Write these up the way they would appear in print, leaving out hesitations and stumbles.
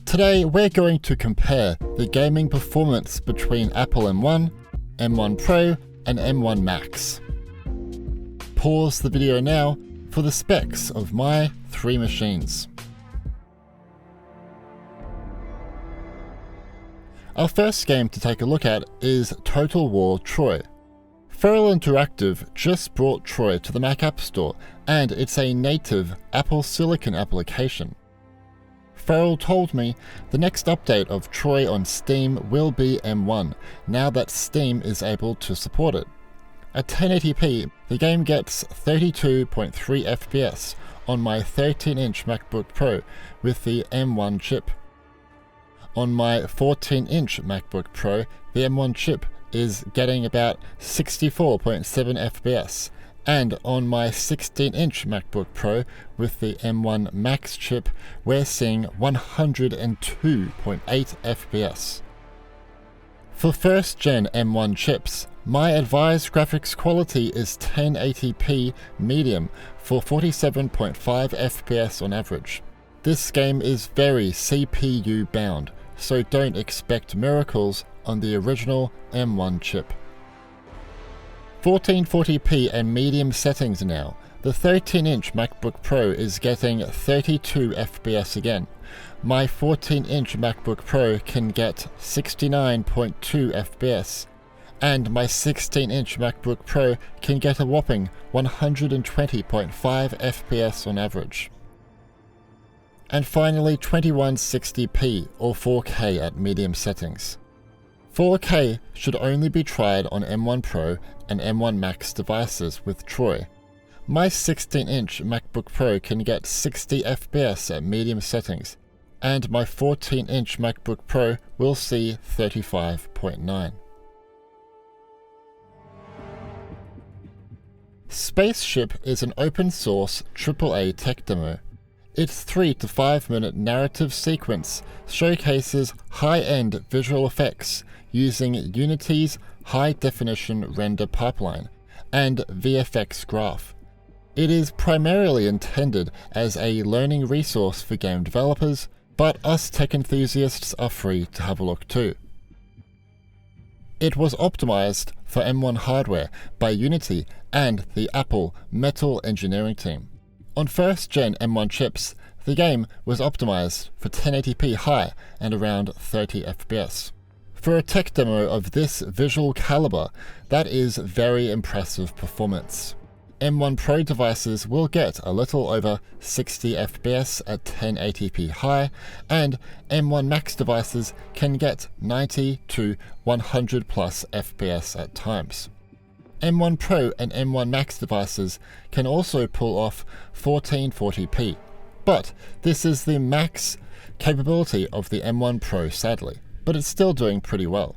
Today we're going to compare the gaming performance between Apple M1, M1 Pro and M1 Max. Pause the video now for the specs of my three machines. Our first game to take a look at is Total War Troy. Feral Interactive just brought Troy to the Mac App Store, and it's a native Apple Silicon application. Feral told me the next update of Troy on Steam will be M1, now that Steam is able to support it. At 1080p, the game gets 32.3 FPS on my 13-inch MacBook Pro with the M1 chip. On my 14-inch MacBook Pro, the M1 chip is getting about 64.7 FPS, and on my 16-inch MacBook Pro with the M1 Max chip, we're seeing 102.8 FPS. For first-gen M1 chips, my advised graphics quality is 1080p medium for 47.5 FPS on average. This game is very CPU bound, so don't expect miracles on the original M1 chip. 1440p and medium settings now. The 13-inch MacBook Pro is getting 32 FPS again. My 14-inch MacBook Pro can get 69.2 FPS, and my 16-inch MacBook Pro can get a whopping 120.5 FPS on average. And finally 2160p or 4K at medium settings. 4K should only be tried on M1 Pro and M1 Max devices with Troy. My 16-inch MacBook Pro can get 60 FPS at medium settings, and my 14-inch MacBook Pro will see 35.9. Spaceship is an open source AAA tech demo. Its 3 to 5 minute narrative sequence showcases high-end visual effects using Unity's high-definition render pipeline and VFX graph. It is primarily intended as a learning resource for game developers, but us tech enthusiasts are free to have a look too. It was optimized for M1 hardware by Unity and the Apple Metal engineering team. On first-gen M1 chips, the game was optimized for 1080p high and around 30 FPS. For a tech demo of this visual caliber, that is very impressive performance. M1 Pro devices will get a little over 60 FPS at 1080p high, and M1 Max devices can get 90 to 100 plus FPS at times. M1 Pro and M1 Max devices can also pull off 1440p, but this is the max capability of the M1 Pro sadly, but it's still doing pretty well.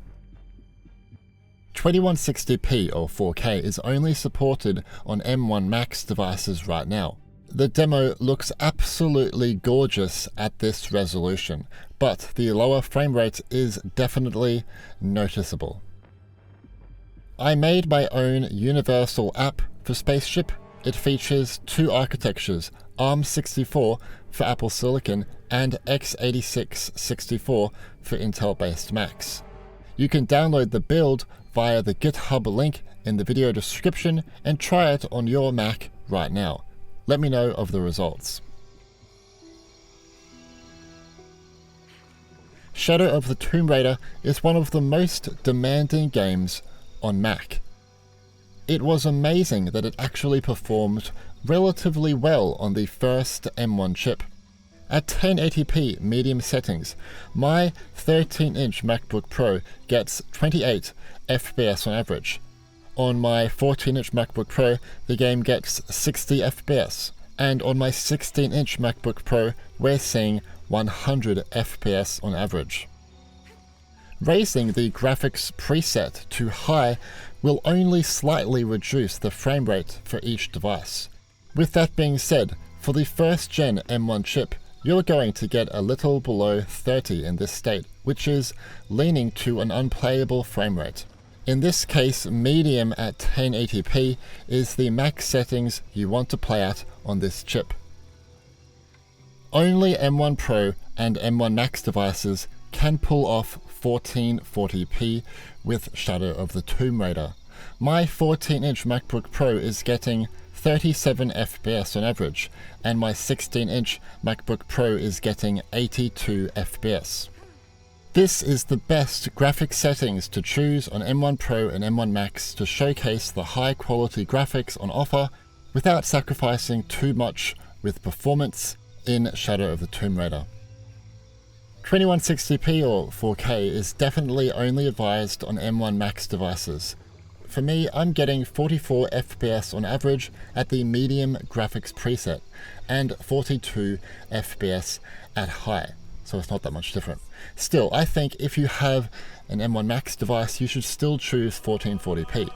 2160p or 4K is only supported on M1 Max devices right now. The demo looks absolutely gorgeous at this resolution, but the lower frame rate is definitely noticeable. I made my own universal app for Spaceship. It features two architectures, ARM64 for Apple Silicon and x86-64 for Intel-based Macs. You can download the build via the GitHub link in the video description and try it on your Mac right now. Let me know of the results. Shadow of the Tomb Raider is one of the most demanding games on Mac. It was amazing that it actually performed relatively well on the first M1 chip. At 1080p medium settings, my 13-inch MacBook Pro gets 28 FPS on average. On my 14-inch MacBook Pro, the game gets 60 FPS, and on my 16-inch MacBook Pro, we're seeing 100 FPS on average. Raising the graphics preset to high will only slightly reduce the frame rate for each device. With that being said, for the first-gen M1 chip, you're going to get a little below 30 in this state, which is leaning to an unplayable frame rate. In this case, medium at 1080p is the max settings you want to play at on this chip. Only M1 Pro and M1 Max devices can pull off 1440p with Shadow of the Tomb Raider. My 14-inch MacBook Pro is getting 37 FPS on average, and my 16-inch MacBook Pro is getting 82 FPS. This is the best graphics settings to choose on M1 Pro and M1 Max to showcase the high quality graphics on offer without sacrificing too much with performance in Shadow of the Tomb Raider. 2160p or 4K is definitely only advised on M1 Max devices. For me, I'm getting 44 FPS on average at the medium graphics preset and 42 FPS at high, so it's not that much different. Still, I think if you have an M1 Max device, you should still choose 1440p.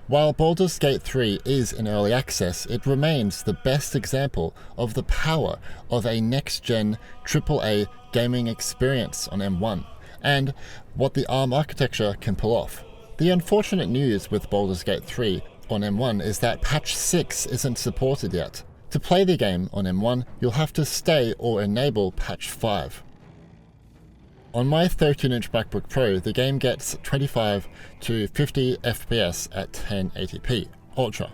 While Baldur's Gate 3 is in early access, it remains the best example of the power of a next-gen AAA gaming experience on M1, and what the ARM architecture can pull off. The unfortunate news with Baldur's Gate 3 on M1 is that patch 6 isn't supported yet. To play the game on M1, you'll have to stay or enable patch 5. On my 13-inch MacBook Pro, the game gets 25 to 50 FPS at 1080p Ultra,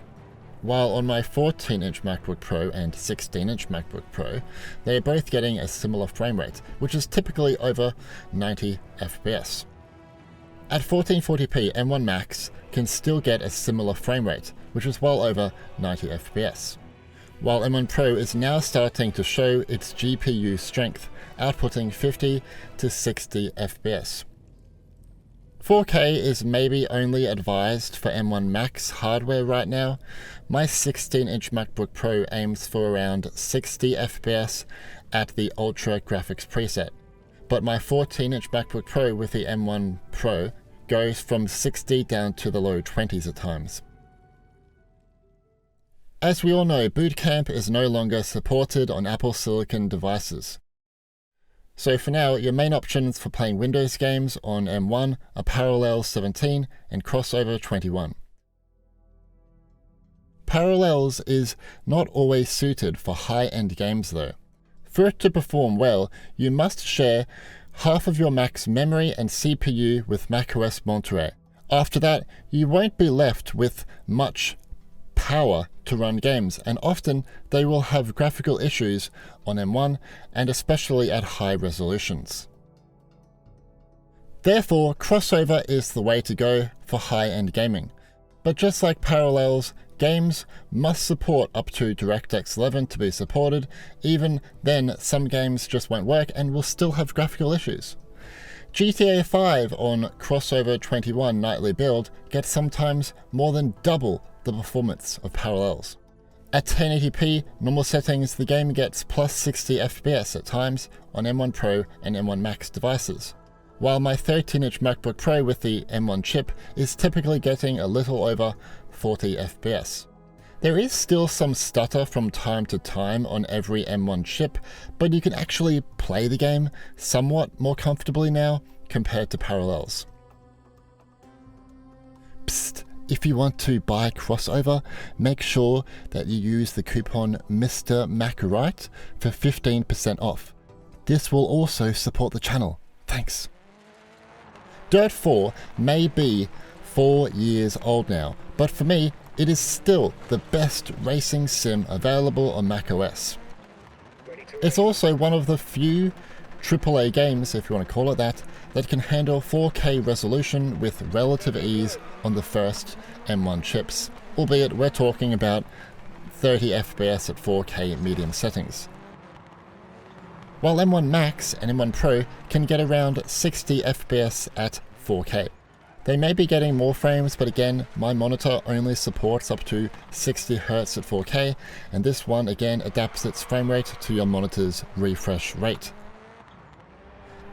while on my 14-inch MacBook Pro and 16-inch MacBook Pro, they are both getting a similar frame rate, which is typically over 90 FPS. At 1440p, M1 Max can still get a similar frame rate, which is well over 90 FPS, while M1 Pro is now starting to show its GPU strength, outputting 50 to 60 FPS. 4K is maybe only advised for M1 Max hardware right now. My 16-inch MacBook Pro aims for around 60 FPS at the Ultra graphics preset, but my 14-inch MacBook Pro with the M1 Pro goes from 60 down to the low 20s at times. As we all know, Boot Camp is no longer supported on Apple Silicon devices. So for now, your main options for playing Windows games on M1 are Parallels 17 and Crossover 21. Parallels is not always suited for high-end games though. For it to perform well, you must share half of your Mac's memory and CPU with macOS Monterey. After that, you won't be left with much power to run games, and often they will have graphical issues on M1 and especially at high resolutions. Therefore, Crossover is the way to go for high-end gaming. But just like Parallels, games must support up to DirectX 11 to be supported. Even then, some games just won't work and will still have graphical issues. GTA 5 on Crossover 21 nightly build gets sometimes more than double the performance of Parallels. At 1080p normal settings, the game gets plus 60 FPS at times on M1 Pro and M1 Max devices, while my 13-inch MacBook Pro with the M1 chip is typically getting a little over 40 FPS. There is still some stutter from time to time on every M1 chip, but you can actually play the game somewhat more comfortably now compared to Parallels. Psst! If you want to buy Crossover, make sure that you use the coupon Mr. Macarite for 15% off. This will also support the channel. Thanks. Dirt 4 may be 4 years old now, but for me, it is still the best racing sim available on macOS. It's also one of the few AAA games, if you want to call it that can handle 4K resolution with relative ease on the first M1 chips, albeit we're talking about 30 FPS at 4K medium settings. While M1 Max and M1 Pro can get around 60 FPS at 4K. They may be getting more frames, but again, my monitor only supports up to 60 Hz at 4K, and this one again adapts its frame rate to your monitor's refresh rate.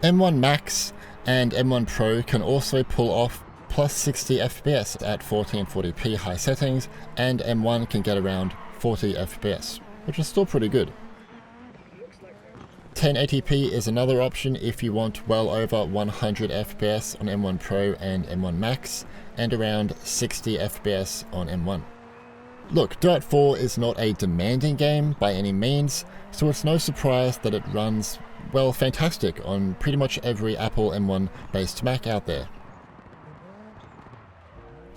M1 Max and M1 Pro can also pull off plus 60 FPS at 1440p high settings, and M1 can get around 40 FPS, which is still pretty good. 1080p is another option if you want well over 100 FPS on M1 Pro and M1 Max, and around 60 FPS on M1. Look, Dirt 4 is not a demanding game by any means, so it's no surprise that it runs, well, fantastic on pretty much every Apple M1 based Mac out there.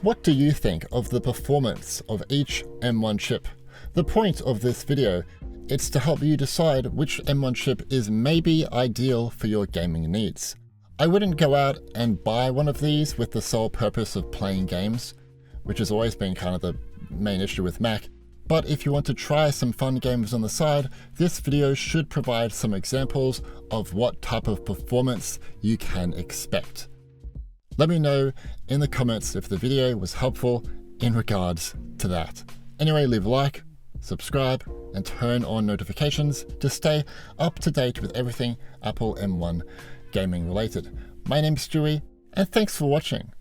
What do you think of the performance of each M1 chip? The point of this video is to help you decide which M1 chip is maybe ideal for your gaming needs. I wouldn't go out and buy one of these with the sole purpose of playing games, which has always been kind of the main issue with Mac, but if you want to try some fun games on the side, this video should provide some examples of what type of performance you can expect. Let me know in the comments if the video was helpful in regards to that. Anyway, leave a like, subscribe, and turn on notifications to stay up to date with everything Apple M1 gaming related. My name's Stewie, and thanks for watching.